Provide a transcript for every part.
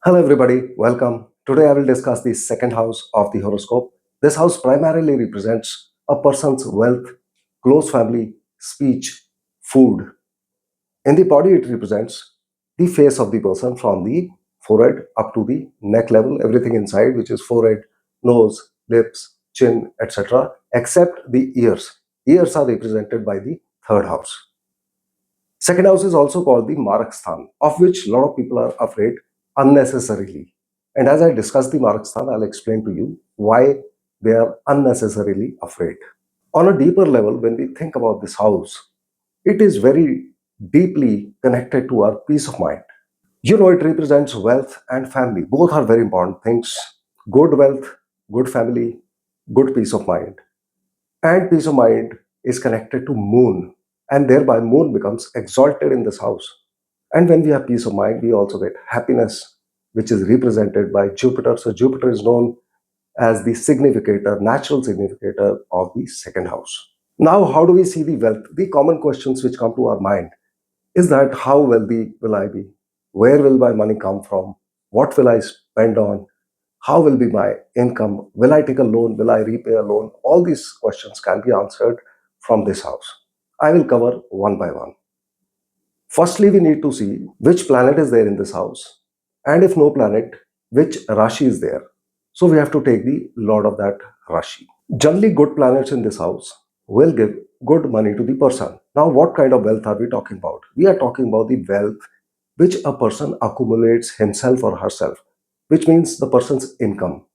Hello, everybody. Welcome. Today, I will discuss the second house of the horoscope. This house primarily represents a person's wealth, close family, speech, food. In the body, it represents the face of the person from the forehead up to the neck level, everything inside, which is forehead, nose, lips, chin, etc., except the ears. Ears are represented by the third house. Second house is also called the Maraksthan, of which a lot of people are afraid unnecessarily. And as I discuss the Maraksthan, I'll explain to you why they are unnecessarily afraid. On a deeper level, when we think about this house, it is very deeply connected to our peace of mind. It represents wealth and family. Both are very important things. Good wealth, good family, good peace of mind. And peace of mind is connected to moon, and thereby moon becomes exalted in this house. And when we have peace of mind, we also get happiness, which is represented by Jupiter. So Jupiter is known as the significator, natural significator of the second house. Now, how do we see the wealth? The common questions which come to our mind is that how wealthy will I be? Where will my money come from? What will I spend on? How will be my income? Will I take a loan? Will I repay a loan? All these questions can be answered from this house. I will cover one by one. Firstly, we need to see which planet is there in this house, and if no planet, which Rashi is there. So we have to take the lord of that Rashi. Generally, good planets in this house will give good money to the person. Now, what kind of wealth are we talking about? We are talking about the wealth which a person accumulates himself or herself, which means the person's income,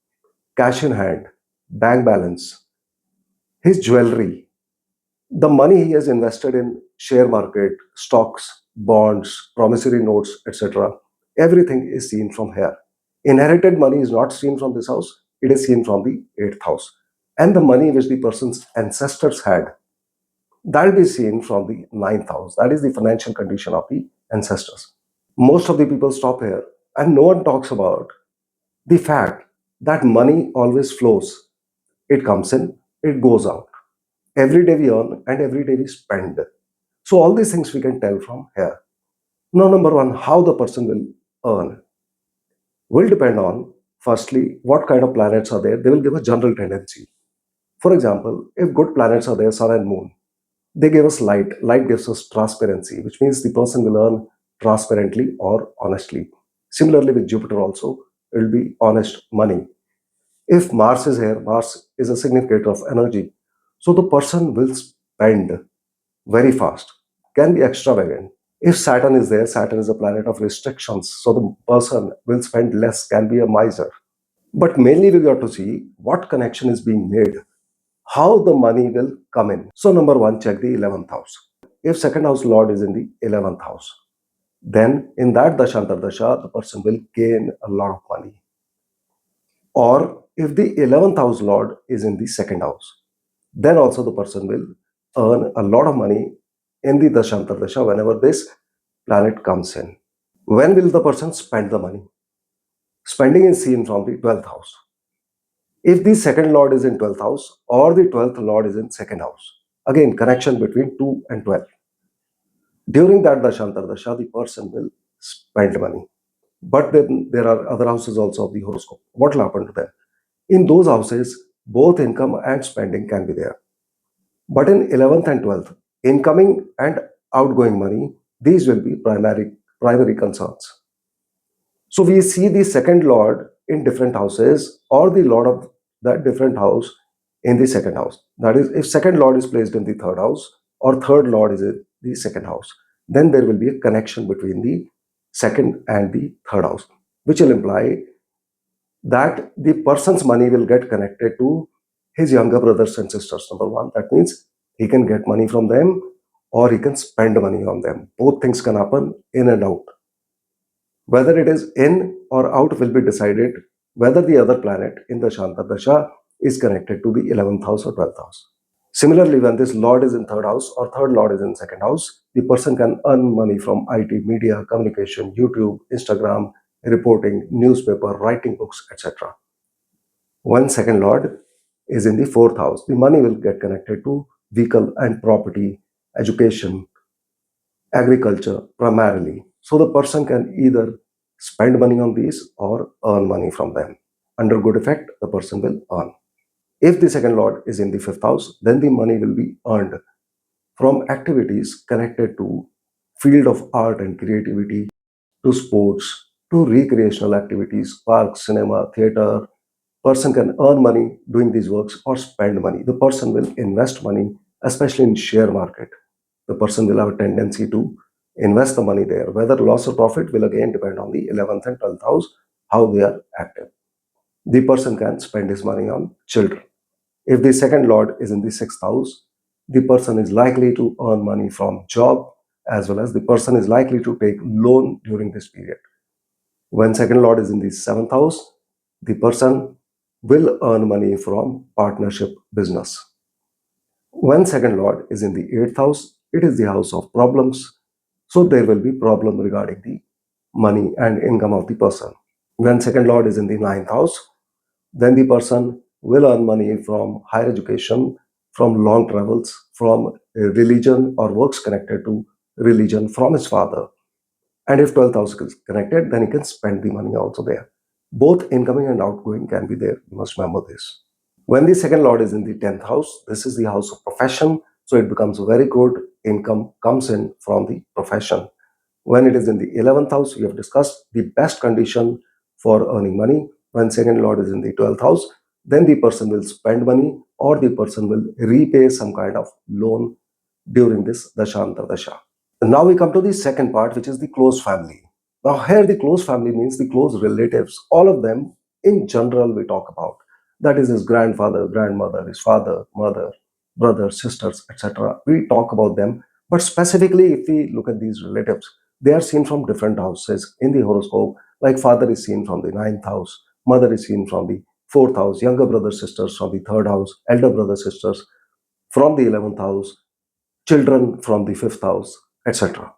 cash in hand, bank balance, his jewelry, the money he has invested in share market, stocks, bonds, promissory notes, etc. Everything is seen from here. Inherited money is not seen from this house, it is seen from the eighth house. And the money which the person's ancestors had, that will be seen from the ninth house. That is the financial condition of the ancestors. Most of the people stop here, and no one talks about the fact that money always flows. It comes in, it goes out. Every day we earn and every day we spend. So all these things we can tell from here. Now, number one, how the person will earn will depend on, firstly, what kind of planets are there. They will give a general tendency. For example, if good planets are there, sun and moon, they give us light. Light gives us transparency, which means the person will earn transparently or honestly. Similarly, with Jupiter also, it will be honest money. If Mars is here, Mars is a significator of energy. So the person will spend very fast, can be extravagant. If Saturn is there, Saturn is a planet of restrictions. So the person will spend less, can be a miser. But mainly we got to see what connection is being made, how the money will come in. So number one, check the 11th house. If second house lord is in the 11th house, then in that Dashantar Dasha, the person will gain a lot of money. Or if the 11th house lord is in the second house, then also the person will earn a lot of money in the Dashantar Dasha whenever this planet comes in. When will the person spend the money? Spending is seen from the 12th house. If the second lord is in 12th house or the 12th lord is in second house, again connection between 2 and 12. During that Dashantar Dasha, the person will spend money. But then there are other houses also of the horoscope. What will happen to them? In those houses, both income and spending can be there. But in 11th and 12th, incoming and outgoing money, these will be primary concerns. So we see the second lord in different houses or the lord of that different house in the second house. That is, if second lord is placed in the third house or third lord is in the second house, then there will be a connection between the second and the third house, which will imply that the person's money will get connected to his younger brothers and sisters. Number one, that means he can get money from them or he can spend money on them. Both things can happen in and out. Whether it is in or out will be decided whether the other planet in the Shanta Dasha is connected to the 11th house or 12th house. Similarly, when this lord is in third house or third lord is in second house, the person can earn money from IT, media, communication, YouTube, Instagram, reporting, newspaper, writing books, etc. When second lord is in the fourth house, the money will get connected to vehicle and property, education, agriculture primarily. So the person can either spend money on these or earn money from them. Under good effect, the person will earn. If the second lord is in the fifth house, then the money will be earned from activities connected to field of art and creativity, to sports, to recreational activities, parks, cinema, theater. Person can earn money doing these works or spend money. The person will invest money, especially in share market. The person will have a tendency to invest the money there. Whether loss or profit will again depend on the 11th and 12th house, how they are active. The person can spend his money on children. If the second lord is in the sixth house, the person is likely to earn money from job, as well as the person is likely to take loan during this period. When second lord is in the seventh house, the person will earn money from partnership business. When second lord is in the eighth house, it is the house of problems. So there will be problem regarding the money and income of the person. When second lord is in the ninth house, then the person will earn money from higher education, from long travels, from religion or works connected to religion from his father. And if 12th house is connected, then he can spend the money also there. Both incoming and outgoing can be there. You must remember this. When the second lord is in the 10th house, this is the house of profession. So it becomes very good. Income comes in from the profession. When it is in the 11th house, we have discussed the best condition for earning money. When second lord is in the 12th house, then the person will spend money or the person will repay some kind of loan during this Dashantar Dasha. Now we come to the second part, which is the close family. Now, here the close family means the close relatives, all of them in general we talk about. That is his grandfather, grandmother, his father, mother, brothers, sisters, etc. We talk about them. But specifically, if we look at these relatives, they are seen from different houses in the horoscope. Like father is seen from the ninth house, mother is seen from the fourth house, younger brothers, sisters from the third house, elder brothers, sisters from the 11th house, children from the fifth house, etc.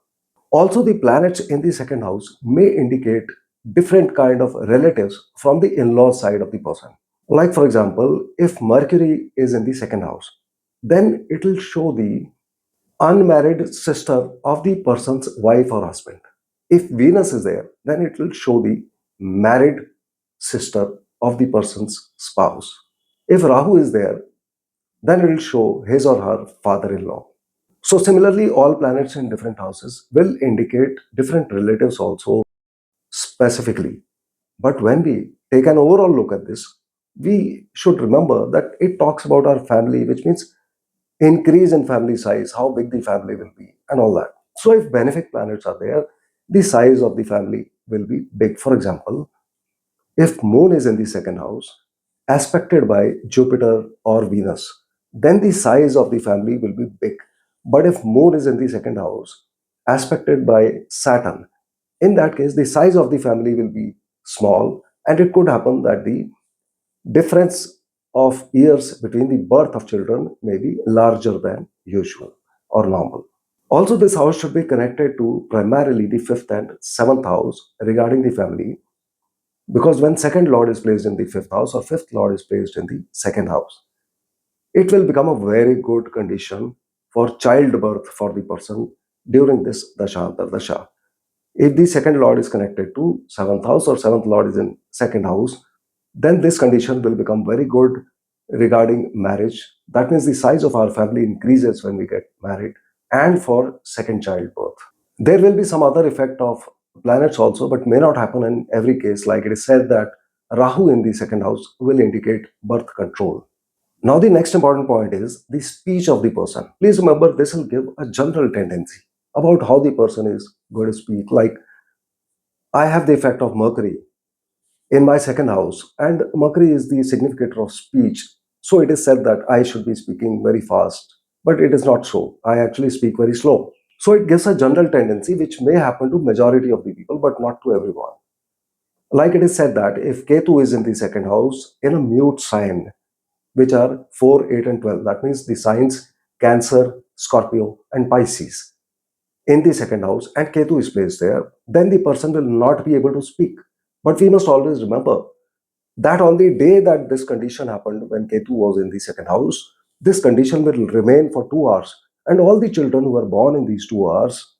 Also, the planets in the second house may indicate different kind of relatives from the in-law side of the person. Like for example, if Mercury is in the second house, then it will show the unmarried sister of the person's wife or husband. If Venus is there, then it will show the married sister of the person's spouse. If Rahu is there, then it will show his or her father-in-law. So similarly, all planets in different houses will indicate different relatives also specifically. But when we take an overall look at this, we should remember that it talks about our family, which means increase in family size, how big the family will be, and all that. So if benefic planets are there, the size of the family will be big. For example, if Moon is in the second house, aspected by Jupiter or Venus, then the size of the family will be big. But if Moon is in the second house, aspected by Saturn, in that case, the size of the family will be small, and it could happen that the difference of years between the birth of children may be larger than usual or normal. Also, this house should be connected to primarily the fifth and seventh house regarding the family, because when second lord is placed in the fifth house or fifth lord is placed in the second house, it will become a very good condition for childbirth for the person during this Dashantar Dasha. If the second lord is connected to seventh house or seventh lord is in second house, then this condition will become very good regarding marriage. That means the size of our family increases when we get married and for second childbirth. There will be some other effect of planets also, but may not happen in every case. Like it is said that Rahu in the second house will indicate birth control. Now, the next important point is the speech of the person. Please remember, this will give a general tendency about how the person is going to speak. Like, I have the effect of Mercury in my second house, and Mercury is the significator of speech. So, it is said that I should be speaking very fast, but it is not so. I actually speak very slow. So, it gives a general tendency which may happen to majority of the people, but not to everyone. Like it is said that if Ketu is in the second house in a mute sign, which are 4, 8, and 12. That means the signs Cancer, Scorpio, and Pisces in the second house, and Ketu is placed there, then the person will not be able to speak. But we must always remember that on the day that this condition happened, when Ketu was in the second house, this condition will remain for 2 hours. And all the children who are born in these 2 hours,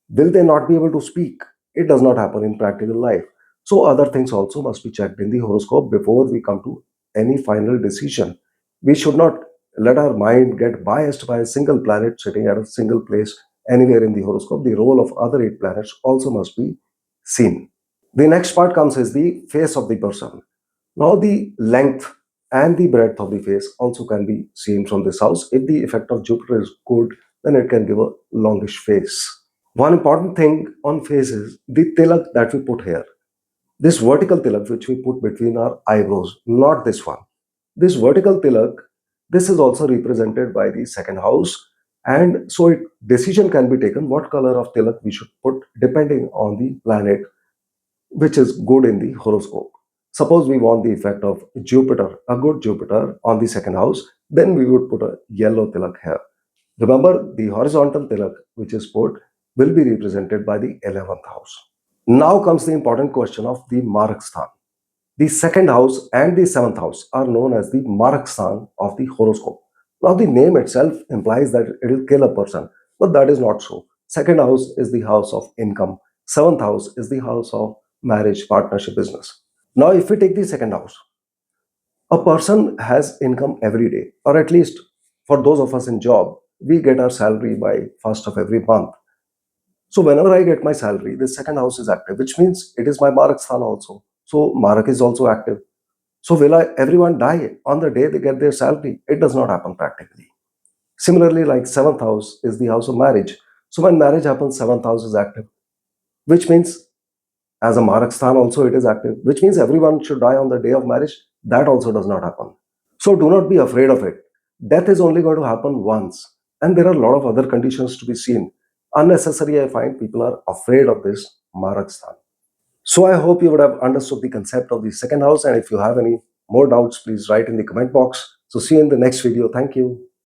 will they not be able to speak? It does not happen in practical life. So other things also must be checked in the horoscope before we come to any final decision. We should not let our mind get biased by a single planet sitting at a single place anywhere in the horoscope. The role of other eight planets also must be seen. The next part comes is the face of the person. Now the length and the breadth of the face also can be seen from this house. If the effect of Jupiter is good, then it can give a longish face. One important thing on face is the tilak that we put here. This vertical tilak which we put between our eyebrows, not this one. This vertical tilak, this is also represented by the second house, and so decision can be taken what color of tilak we should put depending on the planet which is good in the horoscope. Suppose we want the effect of Jupiter, a good Jupiter on the second house, then we would put a yellow tilak here. Remember, the horizontal tilak which is put will be represented by the 11th house. Now comes the important question of the Maraksthan. The second house and the seventh house are known as the Maraksthan of the horoscope. Now, the name itself implies that it will kill a person, but that is not so. Second house is the house of income. Seventh house is the house of marriage, partnership, business. Now, if we take the second house, a person has income every day, or at least for those of us in job, we get our salary by first of every month. So whenever I get my salary, the second house is active, which means it is my Marak Sthan also. So Marak is also active. So will everyone die on the day they get their salary? It does not happen practically. Similarly, like seventh house is the house of marriage. So when marriage happens, seventh house is active, which means as a Marak Sthan also it is active, which means everyone should die on the day of marriage. That also does not happen. So do not be afraid of it. Death is only going to happen once, and there are a lot of other conditions to be seen. Unnecessary, I find people are afraid of this Maraksthan. So I hope you would have understood the concept of the second house, and if you have any more doubts, please write in the comment box. So see you in the next video. Thank you.